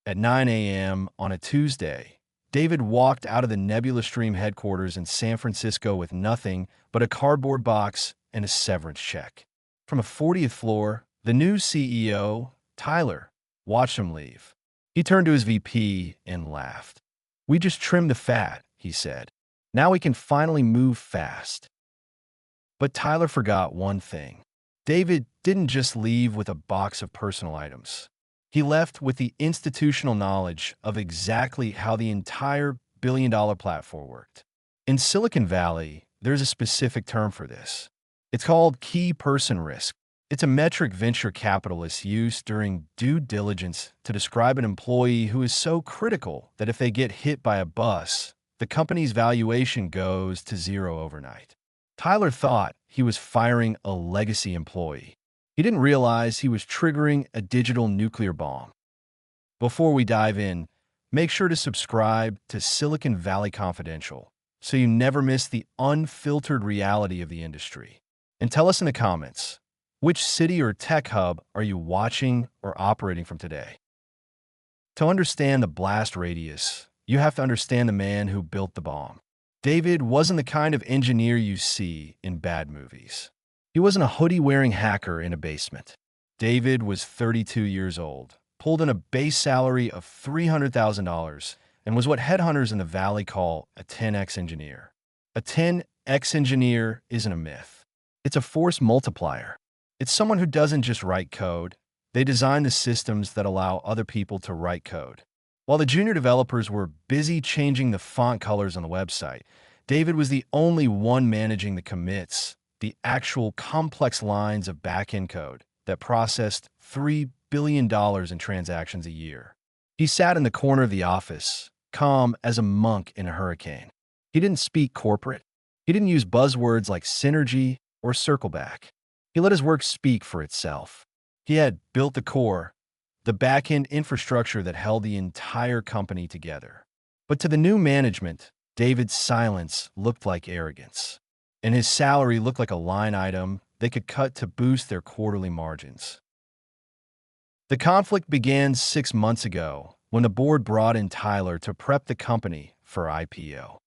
At 9 a.m. on a Tuesday, David walked out of the Nebula Stream headquarters in San Francisco with nothing but a cardboard box and a severance check. From a 40th floor, the new CEO, Tyler, watched him leave. He turned to his VP and laughed. "We just trimmed the fat," he said. "Now we can finally move fast." But Tyler forgot one thing. David didn't just leave with a box of personal items. He left with the institutional knowledge of exactly how the entire billion-dollar platform worked. In Silicon Valley, there's a specific term for this. It's called key person risk. It's a metric venture capitalists use during due diligence to describe an employee who is so critical that if they get hit by a bus, the company's valuation goes to zero overnight. Tyler thought he was firing a legacy employee. He didn't realize he was triggering a digital nuclear bomb. Before we dive in, make sure to subscribe to Silicon Valley Confidential so you never miss the unfiltered reality of the industry. And tell us in the comments, which city or tech hub are you watching or operating from today? To understand the blast radius, you have to understand the man who built the bomb. David wasn't the kind of engineer you see in bad movies. He wasn't a hoodie-wearing hacker in a basement. David was 32 years old, pulled in a base salary of $300,000, and was what headhunters in the Valley call a 10x engineer. A 10x engineer isn't a myth. It's a force multiplier. It's someone who doesn't just write code. They design the systems that allow other people to write code. While the junior developers were busy changing the font colors on the website, David was the only one managing the commits, the actual complex lines of back-end code that processed $3 billion in transactions a year. He sat in the corner of the office, calm as a monk in a hurricane. He didn't speak corporate. He didn't use buzzwords like synergy or circle back. He let his work speak for itself. He had built the core, the back-end infrastructure that held the entire company together. But to the new management, David's silence looked like arrogance, and his salary looked like a line item they could cut to boost their quarterly margins. The conflict began 6 months ago when the board brought in Tyler to prep the company for IPO.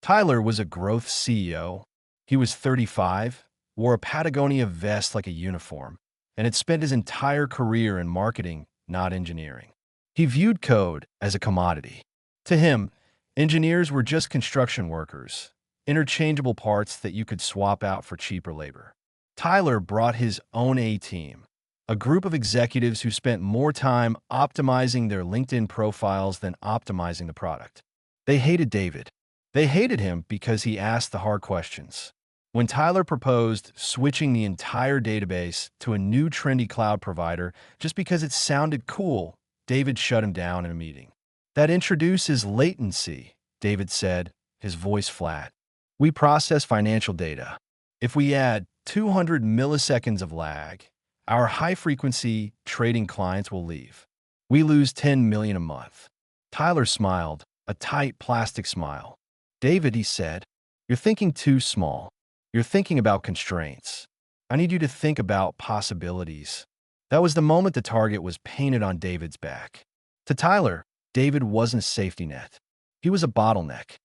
Tyler was a growth CEO. He was 35, wore a Patagonia vest like a uniform, and had spent his entire career in marketing, not engineering. He viewed code as a commodity. To him, engineers were just construction workers, interchangeable parts that you could swap out for cheaper labor. Tyler brought his own A-team, a group of executives who spent more time optimizing their LinkedIn profiles than optimizing the product. They hated David. They hated him because he asked the hard questions. When Tyler proposed switching the entire database to a new trendy cloud provider just because it sounded cool, David shut him down in a meeting. "That introduces latency," David said, his voice flat. "We process financial data. If we add 200 milliseconds of lag, our high-frequency trading clients will leave. We lose 10 million a month." Tyler smiled, a tight plastic smile. "David," he said, "you're thinking too small. You're thinking about constraints. I need you to think about possibilities." That was the moment the target was painted on David's back. To Tyler, David wasn't a safety net. He was a bottleneck.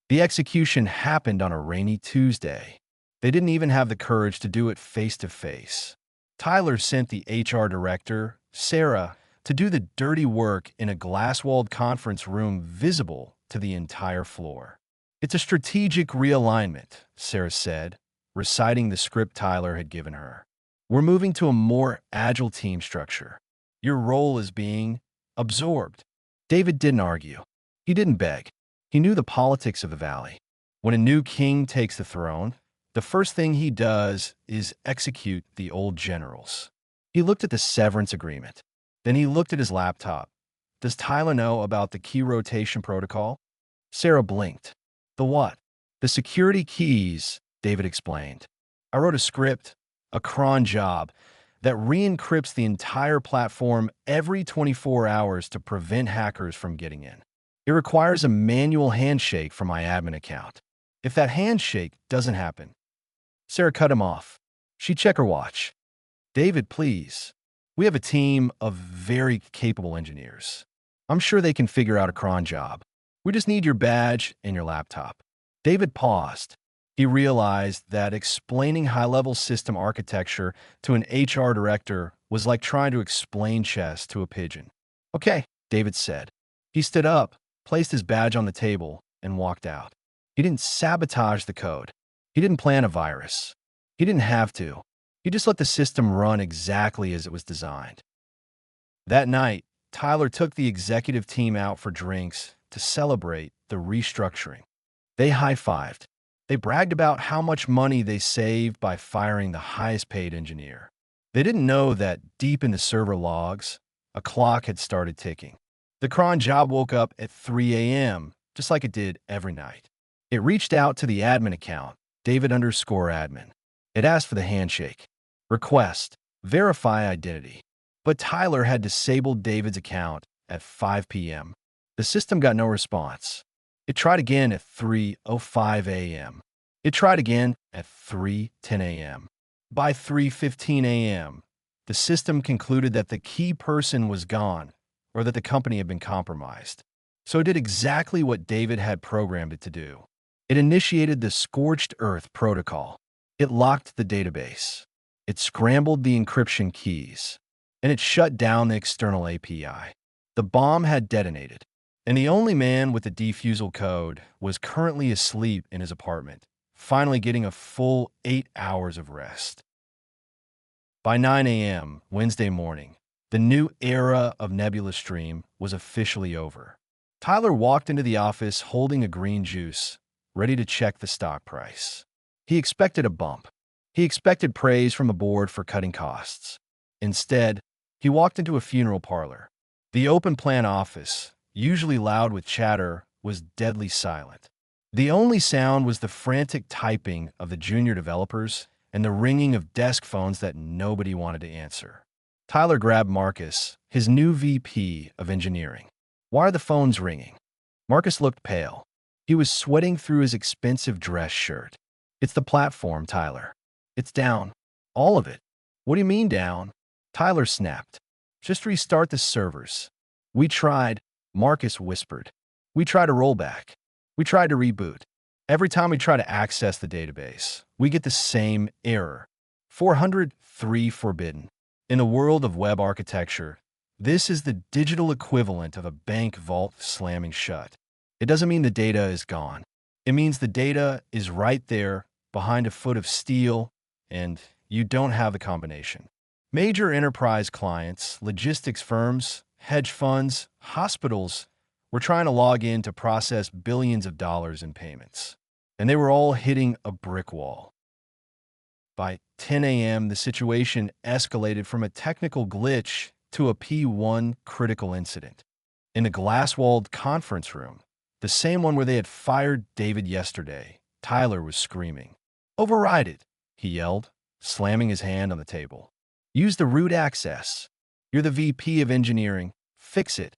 The execution happened on a rainy Tuesday. They didn't even have the courage to do it face-to-face. Tyler sent the HR director, Sarah, to do the dirty work in a glass-walled conference room visible to the entire floor. "It's a strategic realignment," Sarah said, reciting the script Tyler had given her. "We're moving to a more agile team structure. Your role is being absorbed." David didn't argue. He didn't beg. He knew the politics of the Valley. When a new king takes the throne, the first thing he does is execute the old generals. He looked at the severance agreement. Then he looked at his laptop. Does Tyler know about the key rotation protocol? Sarah blinked. "The what?" "The security keys," David explained. "I wrote a script, a cron job, that re-encrypts the entire platform every 24 hours to prevent hackers from getting in. It requires a manual handshake from my admin account. If that handshake doesn't happen..." Sarah cut him off. She checked her watch. "David, please. We have a team of very capable engineers. I'm sure they can figure out a cron job. We just need your badge and your laptop." David paused. He realized that explaining high-level system architecture to an HR director was like trying to explain chess to a pigeon. "Okay," David said. He stood up, placed his badge on the table, and walked out. He didn't sabotage the code. He didn't plan a virus. He didn't have to. He just let the system run exactly as it was designed. That night, Tyler took the executive team out for drinks to celebrate the restructuring. They high-fived. They bragged about how much money they saved by firing the highest-paid engineer. They didn't know that deep in the server logs, a clock had started ticking. The cron job woke up at 3 a.m., just like it did every night. It reached out to the admin account, David_admin. It asked for the handshake. Request, verify identity. But Tyler had disabled David's account at 5 p.m. The system got no response. It tried again at 3:05 a.m. It tried again at 3:10 a.m. By 3:15 a.m., the system concluded that the key person was gone or that the company had been compromised. So it did exactly what David had programmed it to do. It initiated the scorched earth protocol. It locked the database. It scrambled the encryption keys. And it shut down the external API. The bomb had detonated, and the only man with the defusal code was currently asleep in his apartment, finally getting a full 8 hours of rest. By 9 a.m. Wednesday morning, the new era of Nebula Stream was officially over. Tyler walked into the office holding a green juice, ready to check the stock price. He expected a bump. He expected praise from the board for cutting costs. Instead, he walked into a funeral parlor. The open plan office, usually loud with chatter, was deadly silent. The only sound was the frantic typing of the junior developers and the ringing of desk phones that nobody wanted to answer. Tyler grabbed Marcus, his new VP of engineering. "Why are the phones ringing?" Marcus looked pale. He was sweating through his expensive dress shirt. "It's the platform, Tyler. It's down. All of it." "What do you mean down?" Tyler snapped. "Just restart the servers." "We tried," Marcus whispered. "We tried to roll back. We tried to reboot. Every time we try to access the database, we get the same error. 403 forbidden." In the world of web architecture, this is the digital equivalent of a bank vault slamming shut. It doesn't mean the data is gone. It means the data is right there behind a foot of steel, and you don't have the combination. Major enterprise clients, logistics firms, hedge funds, hospitals were trying to log in to process billions of dollars in payments, and they were all hitting a brick wall. By 10 a.m., the situation escalated from a technical glitch to a P1 critical incident. In a glass-walled conference room, the same one where they had fired David yesterday, Tyler was screaming. "Override it," he yelled, slamming his hand on the table. "Use the root access. You're the VP of engineering. Fix it."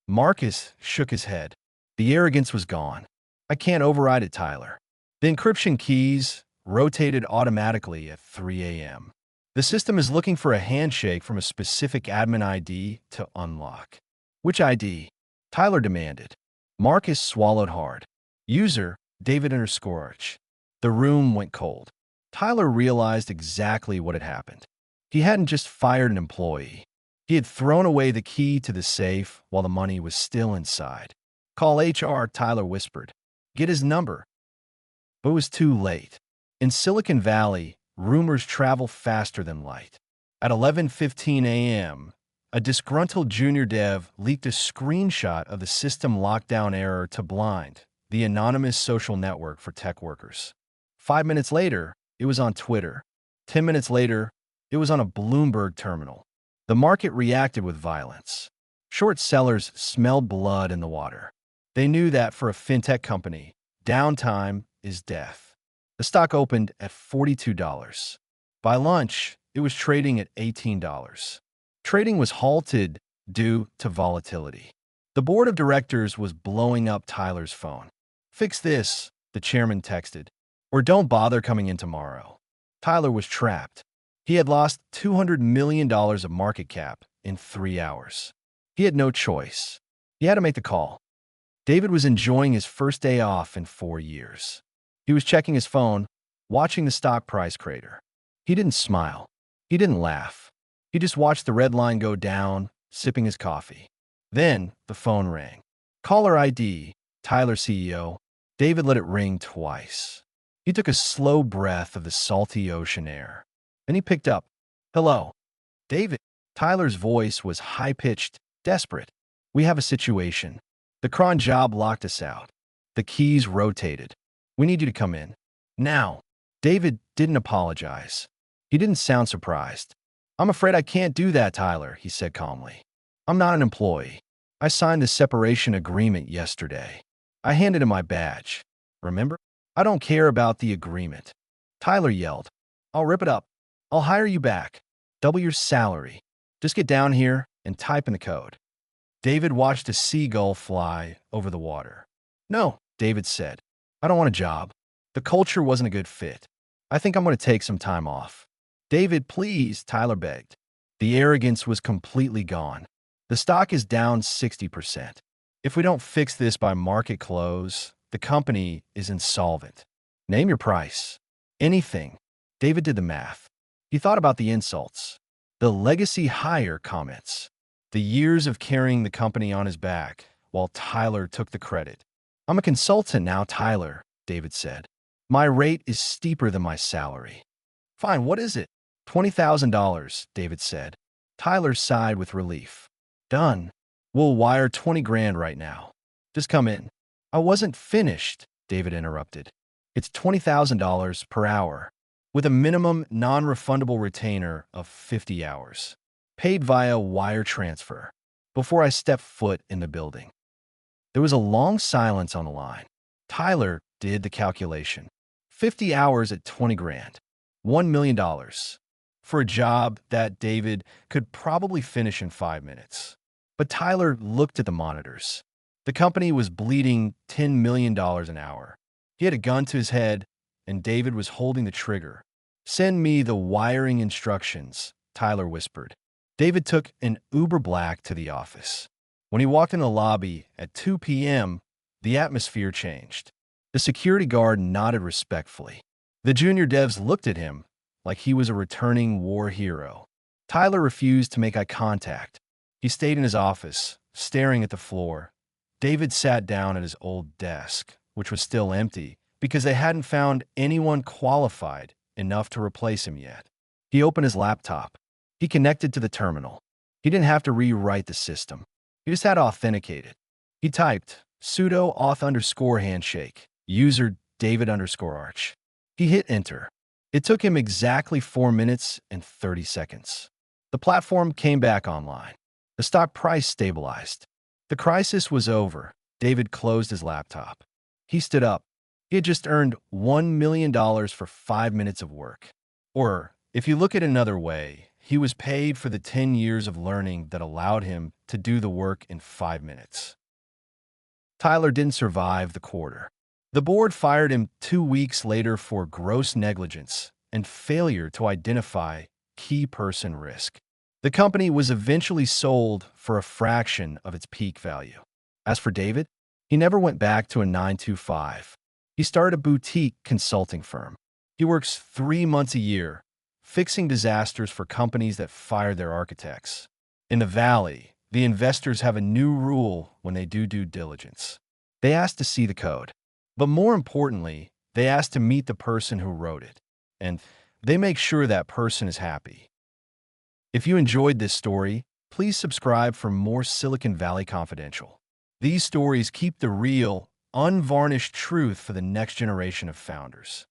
Marcus shook his head. The arrogance was gone. "I can't override it, Tyler." The encryption keys rotated automatically at 3 a.m. The system is looking for a handshake from a specific admin ID to unlock. "Which ID?" Tyler demanded. Marcus swallowed hard. "User, David_Arch." The room went cold. Tyler realized exactly what had happened. He hadn't just fired an employee. He had thrown away the key to the safe while the money was still inside. "Call HR," Tyler whispered. "Get his number." But it was too late. In Silicon Valley, rumors travel faster than light. At 11:15 a.m., a disgruntled junior dev leaked a screenshot of the system lockdown error to Blind, the anonymous social network for tech workers. 5 minutes later, it was on Twitter. 10 minutes later, it was on a Bloomberg terminal. The market reacted with violence. Short sellers smelled blood in the water. They knew that for a fintech company, downtime is death. The stock opened at $42. By lunch, it was trading at $18. Trading was halted due to volatility. The board of directors was blowing up Tyler's phone. "Fix this," the chairman texted, "or don't bother coming in tomorrow." Tyler was trapped. He had lost $200 million of market cap in 3 hours. He had no choice. He had to make the call. David was enjoying his first day off in 4 years. He was checking his phone, watching the stock price crater. He didn't smile. He didn't laugh. He just watched the red line go down, sipping his coffee. Then the phone rang. Caller ID, Tyler CEO. David let it ring twice. He took a slow breath of the salty ocean air. Then he picked up. Hello. David. Tyler's voice was high-pitched, desperate. We have a situation. The cron job locked us out. The keys rotated. We need you to come in. Now. David didn't apologize. He didn't sound surprised. I'm afraid I can't do that, Tyler, he said calmly. I'm not an employee. I signed the separation agreement yesterday. I handed him my badge. Remember? I don't care about the agreement. Tyler yelled. I'll rip it up. I'll hire you back. Double your salary. Just get down here and type in the code. David watched a seagull fly over the water. No, David said. I don't want a job. The culture wasn't a good fit. I think I'm going to take some time off. David, please, Tyler begged. The arrogance was completely gone. The stock is down 60%. If we don't fix this by market close, the company is insolvent. Name your price. Anything. David did the math. He thought about the insults. The legacy hire comments. The years of carrying the company on his back, while Tyler took the credit. I'm a consultant now, Tyler, David said. My rate is steeper than my salary. Fine, what is it? $20,000, David said. Tyler sighed with relief. Done. We'll wire 20 grand right now. Just come in. I wasn't finished, David interrupted. It's $20,000 per hour, with a minimum non-refundable retainer of 50 hours, paid via wire transfer, before I step foot in the building. There was a long silence on the line. Tyler did the calculation. 50 hours at 20 grand. $1 million. For a job that David could probably finish in 5 minutes. But Tyler looked at the monitors. The company was bleeding $10 million an hour. He had a gun to his head, and David was holding the trigger. Send me the wiring instructions, Tyler whispered. David took an Uber Black to the office. When he walked in the lobby at 2 p.m., the atmosphere changed. The security guard nodded respectfully. The junior devs looked at him like he was a returning war hero. Tyler refused to make eye contact. He stayed in his office, staring at the floor. David sat down at his old desk, which was still empty, because they hadn't found anyone qualified enough to replace him yet. He opened his laptop. He connected to the terminal. He didn't have to rewrite the system. He just had to authenticate it. He typed sudo auth handshake, user David Arch. He hit enter. It took him exactly 4 minutes and 30 seconds. The platform came back online. The stock price stabilized. The crisis was over. David closed his laptop. He stood up. He had just earned $1 million for 5 minutes of work. Or, if you look at it another way, he was paid for the 10 years of learning that allowed him to do the work in 5 minutes. Tyler didn't survive the quarter. The board fired him 2 weeks later for gross negligence and failure to identify key person risk. The company was eventually sold for a fraction of its peak value. As for David, he never went back to a 9-to-5. He started a boutique consulting firm. He works 3 months a year, fixing disasters for companies that fire their architects. In the Valley, the investors have a new rule when they do due diligence. They ask to see the code. But more importantly, they ask to meet the person who wrote it. And they make sure that person is happy. If you enjoyed this story, please subscribe for more Silicon Valley Confidential. These stories keep the real, unvarnished truth for the next generation of founders.